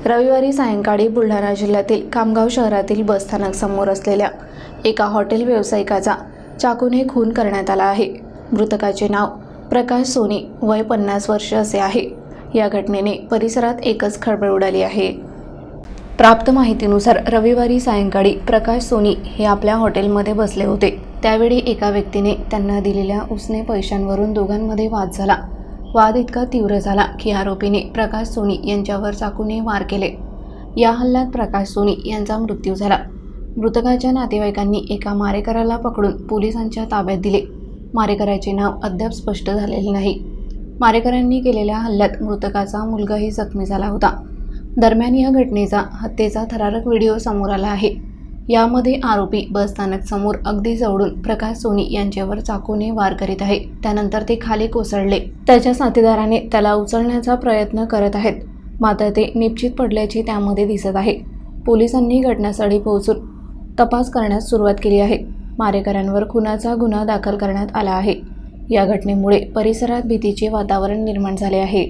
रविवारी सायंकाळी बुलढाणा जिल्ह्यातील खामगाव शहरातील बसस्थानक समोर असलेल्या एका हॉटेल व्यावसायिकाचा चाकूने खून करण्यात आला आहे। मृतकाचे नाव प्रकाश सोनी, वय 50 वर्ष असे आहे। या घटनेने परिसरात एकच खळबळ उडाली आहे। प्राप्त माहितीनुसार रविवारी सायंकाळी प्रकाश सोनी हे आपल्या हॉटेलमध्ये बसले होते। त्यावेळी एका व्यक्तीने त्यांना दिलेल्या उसने पैशांवरून दोघांमध्ये वाद झाला। वाद इतका तीव्र झाला की आरोपीने प्रकाश सोनी यांच्यावर चाकूने वार केले। या हल्ल्यात प्रकाश सोनी यांचा मृत्यू झाला। मृतकाच्या नातेवाईकांनी एका मारेकऱ्याला पकडून पोलिसांच्या ताब्यात दिले। मारेकऱ्याचे नाव अद्याप स्पष्ट झालेले नाही। मारेकऱ्यांनी केलेल्या हल्ल्यात मृतकाचा मुलगाही जखमी झाला होता। दरम्यान या घटनेचा हत्येचा थरारक व्हिडिओ समोर आला आहे। यामध्ये आरोपी बसस्थानक समोर अगदी जवळून प्रकाश सोनी यांच्यावर चाकूने वार करीत आहे। त्यानंतर ते खाली कोसळले। त्याच्या साथीदाराने त्याला उचलण्याचा प्रयत्न करत आहेत, मात्र ते निश्चित पडल्याचे त्यामध्ये दिसत आहे। पोलिसांनी घटनास्थळी पोहोचून तपास करण्यास सुरुवात केली आहे। मारेकऱ्यांवर खुनाचा गुन्हा दाखल करण्यात आला आहे। या घटनेमुळे परिसरात भीतीचे वातावरण निर्माण झाले आहे।